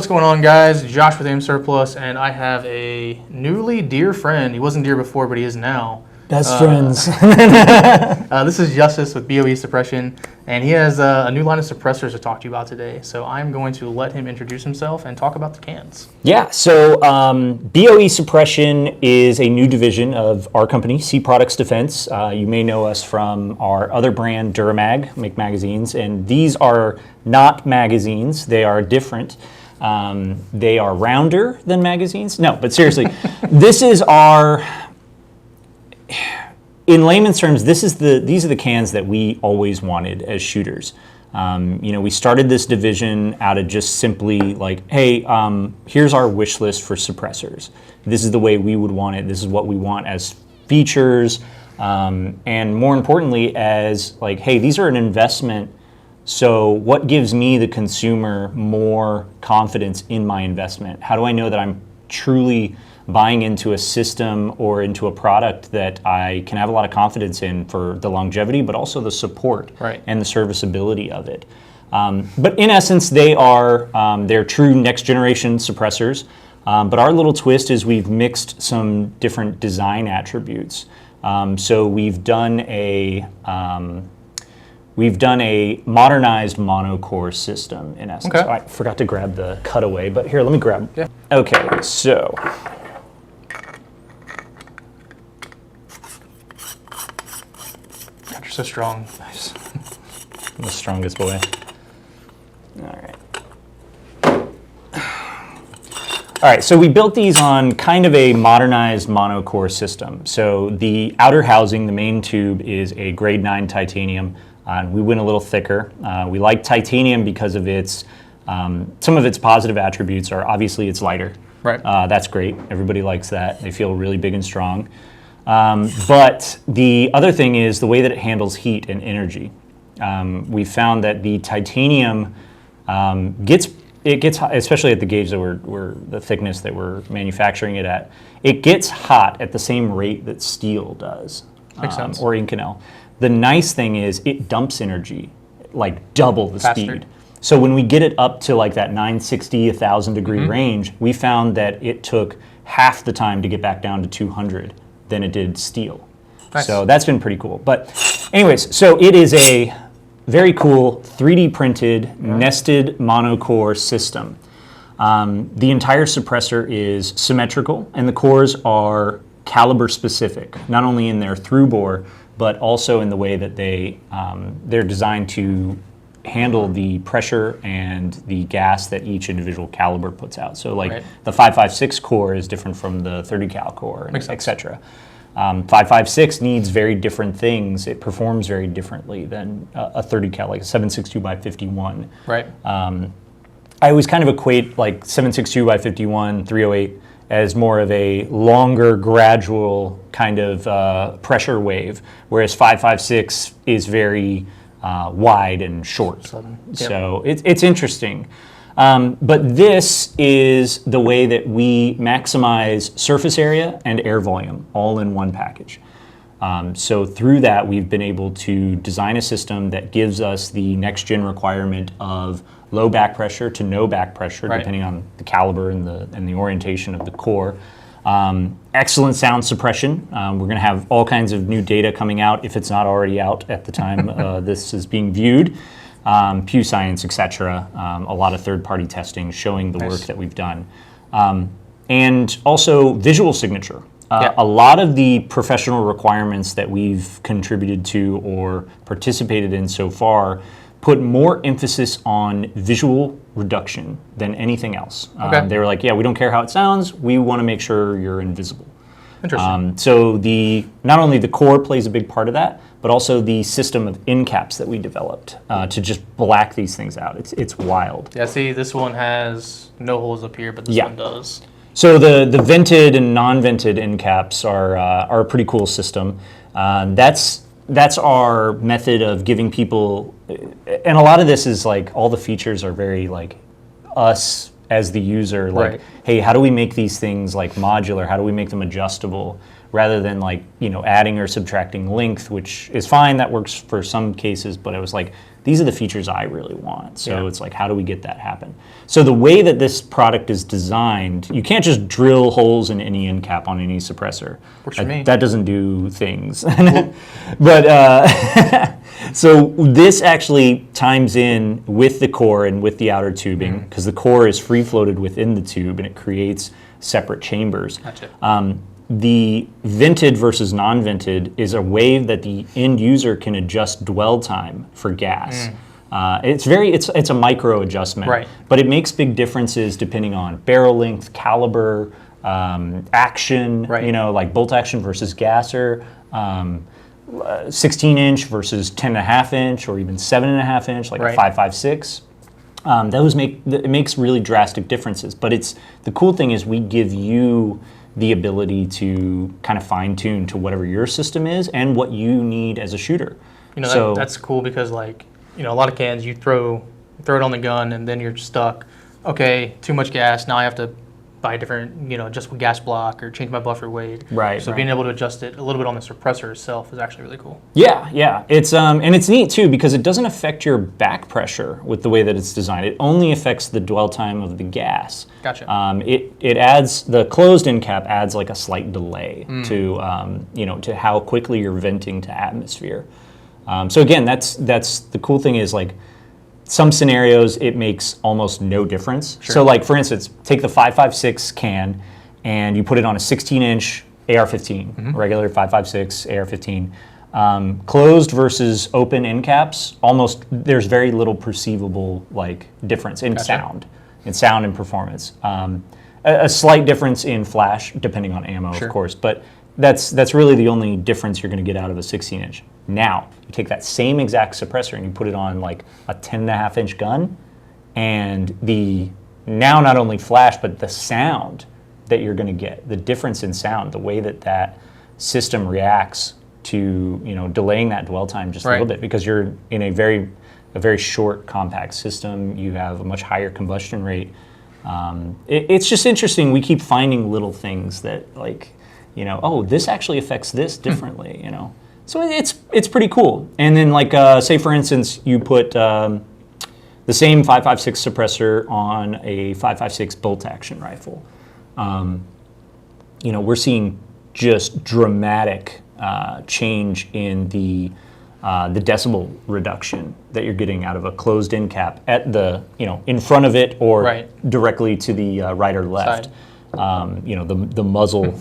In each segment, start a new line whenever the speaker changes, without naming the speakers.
What's going on, guys? Josh with Aim Surplus, and I have a newly dear friend. He wasn't dear before, but he is now.
Best friends.
This is Justus with BOE Suppression, and he has a new line of suppressors to talk to you about today. So I'm going to let him introduce himself and talk about the cans.
Yeah, so BOE Suppression is a new division of our company, C Products Defense. You may know us from our other brand, Duramag, make magazines, and these are not magazines. They are different. They are rounder than magazines. No, but seriously, this is our... In layman's terms, these are the cans that we always wanted as shooters. We started this division out of just simply like, hey, here's our wish list for suppressors. This is the way we would want it. This is what we want as features, and more importantly, as like, hey, these are an investment. So what gives me, the consumer, more confidence in my investment? How do I know that I'm truly buying into a system or into a product that I can have a lot of confidence in for the longevity, but also the support and the serviceability of it. But in essence, they're true next generation suppressors. But our little twist is we've mixed some different design attributes. So we've done a modernized monocore system in essence.
Okay.
I forgot to grab the cutaway, but here, let me grab. Yeah. Okay, so.
God, you're so strong.
Nice. I'm the strongest boy. All right. All right, so we built these on kind of a modernized monocore system. So the outer housing, the main tube, is a grade 9 titanium. We went a little thicker. We like titanium because of its, some of its positive attributes are obviously it's lighter.
Right.
That's great. Everybody likes that. They feel really big and strong. But the other thing is the way that it handles heat and energy. We found that the titanium gets hot, especially at the gauge that the thickness that we're manufacturing it at. It gets hot at the same rate that steel does, or Inconel. The nice thing is it dumps energy, like double the speed. So when we get it up to like that 960, 1,000 degree range, we found that it took half the time to get back down to 200 than it did steel.
Nice.
So that's been pretty cool. But anyways, so it is a very cool 3D printed nested monocore system. The entire suppressor is symmetrical, and the cores are caliber specific, not only in their through bore, but also in the way that they're designed to handle the pressure and the gas that each individual caliber puts out. So like the 5.56 core is different from the 30 cal core, etc. 5.56 needs very different things. It performs very differently than a 30 cal, like a 7.62 by 51.
Right.
I always kind of equate like 7.62 by 51, 308 as more of a longer, gradual kind of pressure wave, whereas 5.56 is very wide and short. So it's interesting. But this is the way that we maximize surface area and air volume all in one package. So through that, we've been able to design a system that gives us the next gen requirement of low back pressure to no back pressure, depending on the caliber and the orientation of the core. Excellent sound suppression. We're going to have all kinds of new data coming out, if it's not already out at the time this is being viewed. Pew Science, etc. A lot of third-party testing showing the work that we've done. And also visual signature. A lot of the professional requirements that we've contributed to or participated in so far put more emphasis on visual reduction than anything else. They were like, yeah, we don't care how it sounds, we want to make sure you're invisible.
Interesting.
So not only the core plays a big part of that, but also the system of end caps that we developed to just black these things out. It's wild.
Yeah, see, this one has no holes up here, but this one does.
So the vented and non-vented end caps are a pretty cool system. That's our method of giving people, and a lot of this is like all the features are very like us as the user, like, hey, how do we make these things like modular? How do we make them adjustable, rather than like, adding or subtracting length, which is fine. That works for some cases, but it was like, these are the features I really want. So it's like, how do we get that happen? So the way that this product is designed, you can't just drill holes in any end cap on any suppressor.
Works for me.
That doesn't do things. But so this actually times in with the core and with the outer tubing, because the core is free floated within the tube and it creates separate chambers.
Gotcha.
The vented versus non-vented is a way that the end user can adjust dwell time for gas. It's a micro adjustment,
Right.
but it makes big differences depending on barrel length, caliber, action.
Right.
Like bolt action versus gasser, 16-inch versus 10.5-inch, or even 7.5-inch, like
Right.
a 5.56. It makes really drastic differences. But the cool thing is we give you the ability to kind of fine tune to whatever your system is and what you need as a shooter.
That's cool because a lot of cans you throw it on the gun and then you're stuck. Okay, too much gas. Now I have to buy a different, adjustable gas block or change my buffer weight.
Right.
So being able to adjust it a little bit on the suppressor itself is actually really cool.
Yeah. It's and it's neat too because it doesn't affect your back pressure with the way that it's designed. It only affects the dwell time of the gas.
Gotcha.
It adds, the closed end cap adds like a slight delay to to how quickly you're venting to atmosphere. So again, that's the cool thing is like some scenarios it makes almost no difference.
Sure.
So like for instance, take the 5.56 can and you put it on a 16-inch AR-15, regular 5.56 AR-15. Closed versus open end caps, there's very little perceivable like difference in sound and performance. A slight difference in flash depending on ammo,
Sure.
of course, but that's really the only difference you're going to get out of a 16-inch. Now, you take that same exact suppressor and you put it on like a 10.5-inch gun, and now not only flash, but the sound that you're going to get, the difference in sound, the way that system reacts to delaying that dwell time just a little bit, because you're in a very short, compact system. You have a much higher combustion rate. It's just interesting. We keep finding little things that like, this actually affects this differently, So it's pretty cool. And then like, say for instance, you put the same 5.56 suppressor on a 5.56 bolt action rifle. We're seeing just dramatic change in the decibel reduction that you're getting out of a closed end cap at the, in front of it or directly to the right or left.
Side.
The muzzle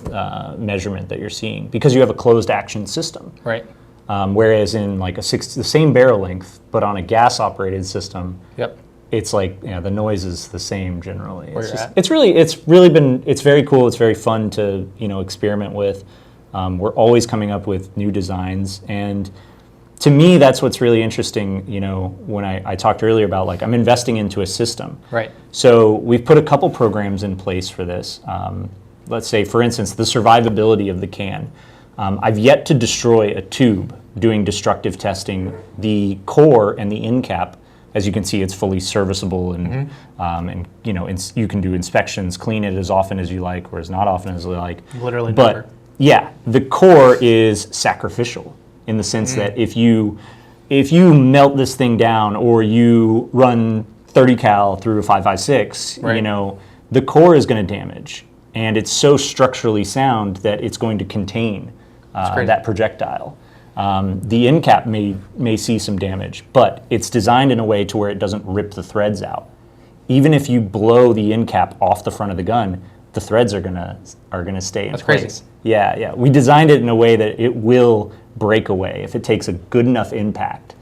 measurement that you're seeing, because you have a closed action system.
Right.
Whereas in like the same barrel length, but on a gas operated system, it's like the noise is the same generally. It's very cool. It's very fun to experiment with. We're always coming up with new designs, and to me, that's what's really interesting, when I talked earlier about like I'm investing into a system.
Right.
So we've put a couple programs in place for this. Let's say, for instance, the survivability of the can. I've yet to destroy a tube doing destructive testing. The core and the end cap, as you can see, it's fully serviceable, and you can do inspections, clean it as often as you like or as not often as you like.
Literally
but
never.
Yeah, the core is sacrificial in the sense that if you melt this thing down or you run 30 cal through a 5.56, the core is going to damage, and it's so structurally sound that it's going to contain that projectile. The end cap may see some damage, but it's designed in a way to where it doesn't rip the threads out. Even if you blow the end cap off the front of the gun, the threads are gonna stay in place.
Crazy.
Yeah. We designed it in a way that it will break away if it takes a good enough impact.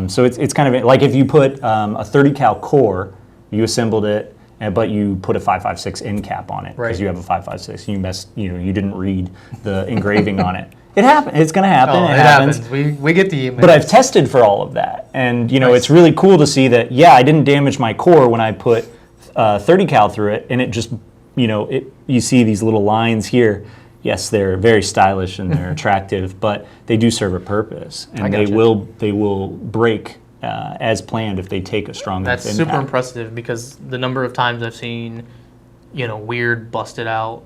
So it's kind of like if you put a 30 cal core, you assembled it, but you put a 5.56 end cap on it because you have a 5.56. You didn't read the engraving on it. It happened. It's going to happen.
Oh,
it happens.
We get the emails.
But I've tested for all of that, and it's really cool to see that. Yeah, I didn't damage my core when I put 30 cal through it, and it just you see these little lines here. Yes, they're very stylish and they're attractive, but they do serve a purpose, and they will break as planned if they take a strong enough
That's
impact.
super impressive, because the number of times I've seen, weird, busted out,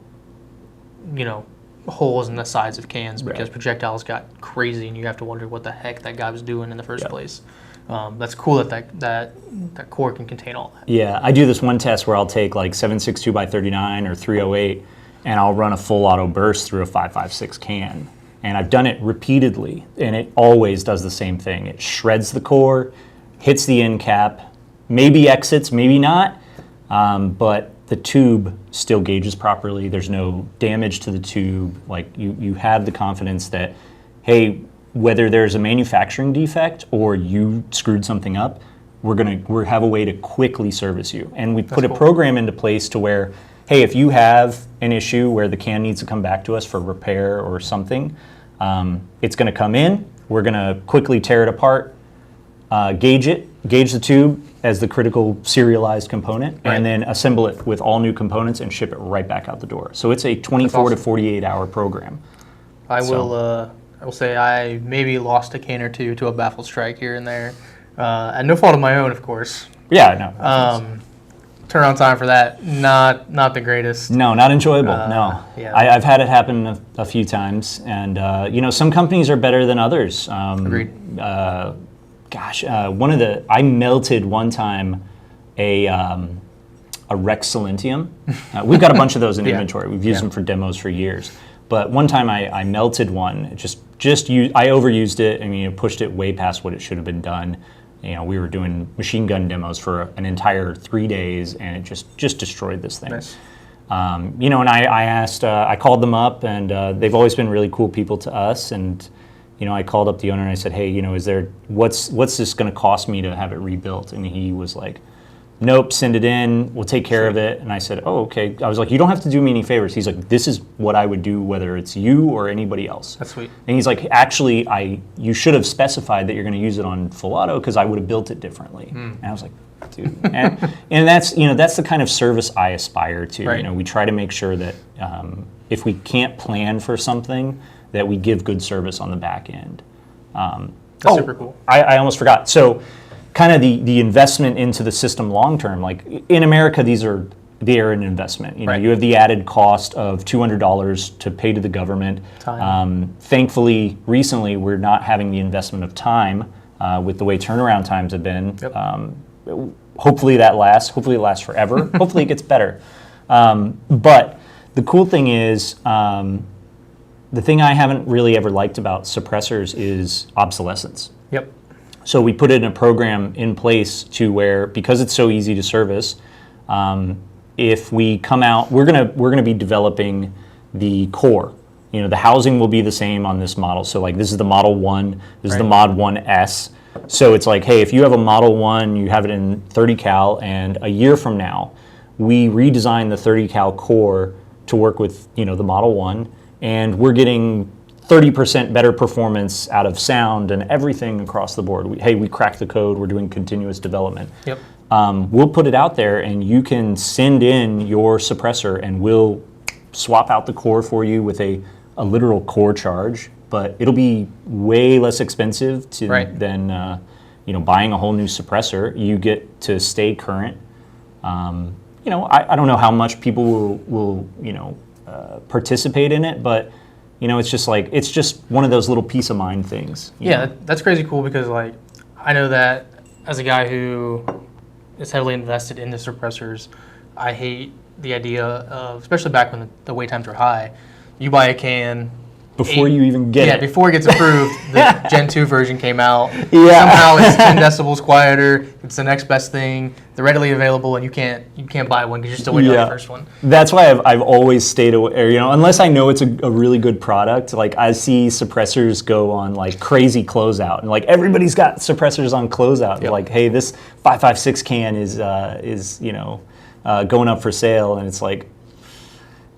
holes in the sides of cans because
Right.
projectiles got crazy, and you have to wonder what the heck that guy was doing in the first place. That's cool that core can contain all that.
Yeah, I do this one test where I'll take like 7.62 by 39 or 308, and I'll run a full auto burst through a 5.56 can. And I've done it repeatedly, and it always does the same thing. It shreds the core, hits the end cap, maybe exits, maybe not, but the tube still gauges properly. There's no damage to the tube. Like you have the confidence that, hey, whether there's a manufacturing defect or you screwed something up, we have a way to quickly service you. And we put a program into place to where, hey, if you have an issue where the can needs to come back to us for repair or something, it's going to come in. We're going to quickly tear it apart, gauge the tube as the critical serialized component, and then assemble it with all new components and ship it right back out the door. So it's a 24 to 48 hour program.
I will say I maybe lost a can or two to a baffled strike here and there, and no fault of my own, of course.
Yeah, no.
Turnaround time for that, not the greatest.
No, not enjoyable. No,
yeah.
I've had it happen a few times, and some companies are better than others.
Agreed.
I melted one time a Rex Silentium. We've got a bunch of those in inventory. We've used them for demos for years. But one time I melted one. I overused it. I mean, it pushed it way past what it should have been done. We were doing machine gun demos for an entire 3 days, and it just destroyed this thing.
Nice.
And I asked, I called them up, and they've always been really cool people to us. And I called up the owner and I said, hey, what's this going to cost me to have it rebuilt? And he was like, nope, send it in, we'll take care of it. And I said, oh, okay. I was like, you don't have to do me any favors. He's like, this is what I would do whether it's you or anybody else.
That's sweet.
And he's like, actually, you should have specified that you're going to use it on full auto because I would have built it differently. And I was like, dude. And that's the kind of service I aspire to.
Right.
We try to make sure that if we can't plan for something, that we give good service on the back end.
That's super cool.
I almost forgot. So kind of the investment into the system long term, like in America, they are an investment. You have the added cost of $200 to pay to the government.
Time.
Thankfully, recently, we're not having the investment of time with the way turnaround times have been.
Yep.
Hopefully that lasts. Hopefully it lasts forever. Hopefully it gets better. But the cool thing is, the thing I haven't really ever liked about suppressors is obsolescence.
Yep.
So we put it in a program in place to where, because it's so easy to service, if we come out, we're gonna be developing the core. The housing will be the same on this model. So like this is the Model 1, this is the Mod 1S. So it's like, hey, if you have a Model 1, you have it in 30 cal, and a year from now, we redesign the 30 cal core to work with the Model 1, and we're getting 30% better performance out of sound and everything across the board. We cracked the code. We're doing continuous development.
Yep.
We'll put it out there, and you can send in your suppressor, and we'll swap out the core for you with a literal core charge. But it'll be way less expensive than buying a whole new suppressor. You get to stay current. I don't know how much people will participate in it, but it's just one of those little peace of mind things.
Yeah, that's crazy cool because I know that as a guy who is heavily invested into suppressors, I hate the idea of, especially back when the wait times were high, you buy a can.
Before you even get it.
Yeah, before it gets approved, the Gen 2 version came out.
Yeah.
Somehow it's 10 decibels quieter. It's the next best thing. They're readily available, and you can't buy one because you're still waiting on the first one.
That's why I've always stayed away. Unless I know it's a really good product. Like I see suppressors go on like crazy closeout, and like everybody's got suppressors on closeout.
Yep.
Like, hey, this 5.56 can is going up for sale, and it's like.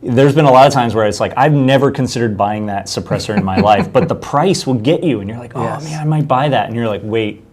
There's been a lot of times where it's like, I've never considered buying that suppressor in my life, but the price will get you. And you're like, man, I might buy that. And you're like, wait.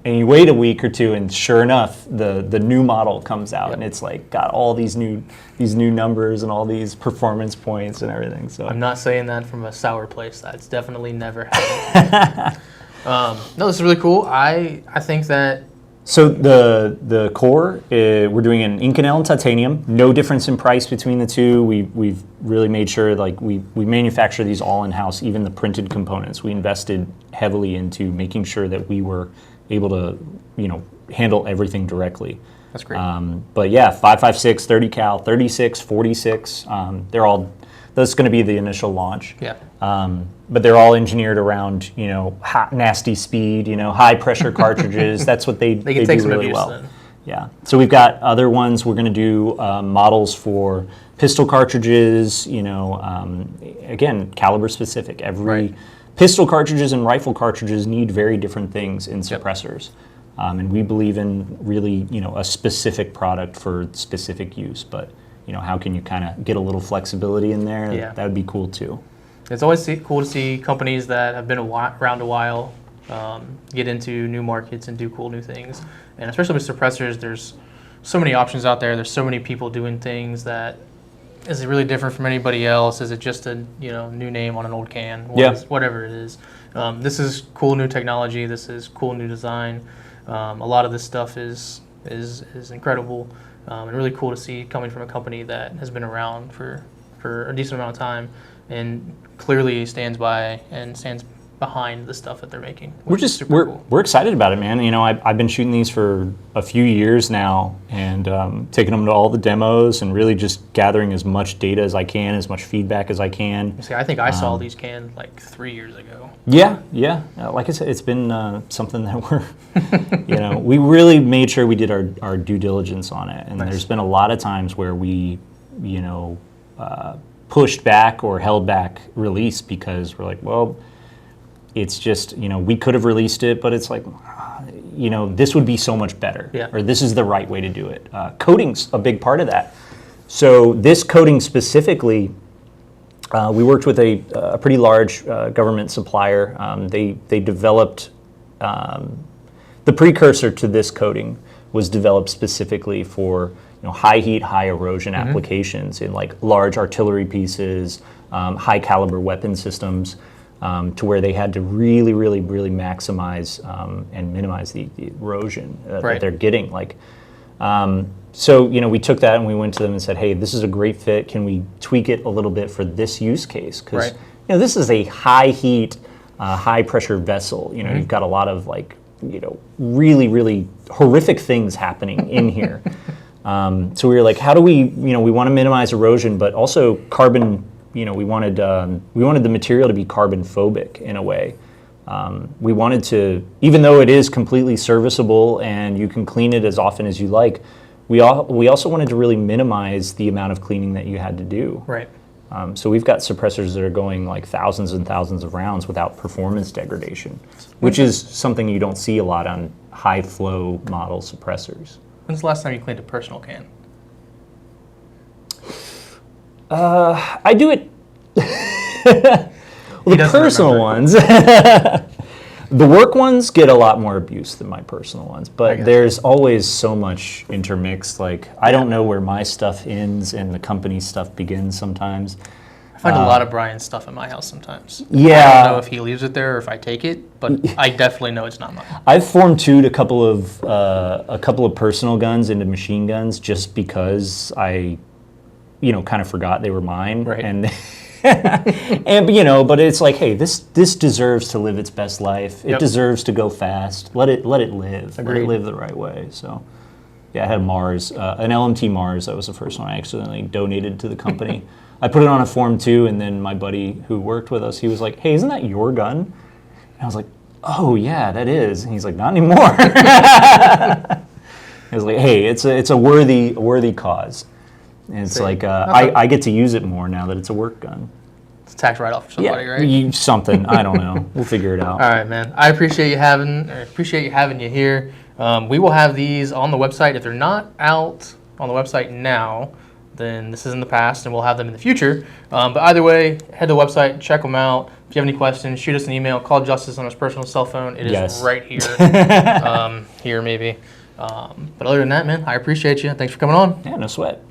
And you wait a week or two, and sure enough, the new model comes out. Yep. And it's like got all these new numbers and all these performance points and everything. So
I'm not saying that from a sour place. That's definitely never happened. No, this is really cool. I think that
So the core, we're doing an Inconel and titanium. No difference in price between the two. We've really made sure like we manufacture these all in-house, even the printed components. We invested heavily into making sure that we were able to, handle everything directly.
That's great.
But yeah, 5.56, 30 cal, 36, 46. That's going to be the initial launch.
Yeah.
But they're all engineered around, hot, nasty speed, high pressure cartridges. That's what they
They can take
do
some
really
abuse
well.
then.
Yeah. So we've got other ones. We're going to do models for pistol cartridges, again, caliber specific. Every
Right.
pistol cartridges and rifle cartridges need very different things in suppressors. And we believe in really, a specific product for specific use. But, how can you kind of get a little flexibility in there?
Yeah.
That would be cool too.
It's always cool to see companies that have been around a while get into new markets and do cool new things. And especially with suppressors, there's so many options out there. There's so many people doing things that is it really different from anybody else? Is it just a new name on an old can? Whatever it is. This is cool new technology. This is cool new design. A lot of this stuff is incredible and really cool to see coming from a company that has been around for a decent amount of time and clearly stands behind the stuff that they're making.
We're excited about it, man. I've been shooting these for a few years now and taking them to all the demos and really just gathering as much data as I can, as much feedback as I can.
See, I think I saw these canned like 3 years ago.
Yeah. Like I said, it's been something that we're, we really made sure we did our due diligence on it. And
Nice.
There's been a lot of times where we, pushed back or held back release because we're like, well, it's just, we could have released it, but it's like, this would be so much better.
Yeah.
Or this is the right way to do it. Coating's a big part of that. So this coating specifically, we worked with a pretty large government supplier. They developed, the precursor to this coating was developed specifically for high heat, high erosion applications in like large artillery pieces, high caliber weapon systems, to where they had to really, really, really maximize and minimize the erosion that they're getting. So we took that and we went to them and said, hey, this is a great fit. Can we tweak it a little bit for this use case? Because this is a high heat, high pressure vessel. You've got a lot of really, really horrific things happening in here. So we were like, how do we want to minimize erosion, but also carbon. We wanted the material to be carbon phobic in a way. We wanted to, even though it is completely serviceable and you can clean it as often as you like, we also wanted to really minimize the amount of cleaning that you had to do.
Right.
So we've got suppressors that are going like thousands and thousands of rounds without performance degradation, which is something you don't see a lot on high flow model suppressors.
When's the last time you cleaned a personal can?
I do it. Well, the personal ones, the work ones get a lot more abuse than my personal ones, but there's always so much intermixed. Like, I don't know where my stuff ends and the company's stuff begins sometimes.
I find a lot of Brian's stuff in my house sometimes.
Yeah.
I don't know if he leaves it there or if I take it, but I definitely know it's not mine.
I've form two'd a couple of personal guns into machine guns just because I kind of forgot they were mine.
Right.
And but it's like, hey, this deserves to live its best life. It deserves to go fast. Let it live.
Agreed.
Let it live the right way. So, yeah, I had a Mars, an LMT Mars. That was the first one I accidentally donated to the company. I put it on a Form 2, and then my buddy who worked with us, he was like, hey, isn't that your gun? And I was like, oh, yeah, that is. And he's like, not anymore. I was like, hey, it's a worthy cause. And it's like, I get to use it more now that it's a work gun.
It's a tax write-off for somebody, right?
Something. I don't know. We'll figure it out.
All right, man. I appreciate you having you here. We will have these on the website. If they're not out on the website now, then this is in the past, and we'll have them in the future. But either way, head to the website, check them out. If you have any questions, shoot us an email. Call Justus on his personal cell phone. It is right here. Here, maybe. But other than that, man, I appreciate you. Thanks for coming on.
Yeah, no sweat.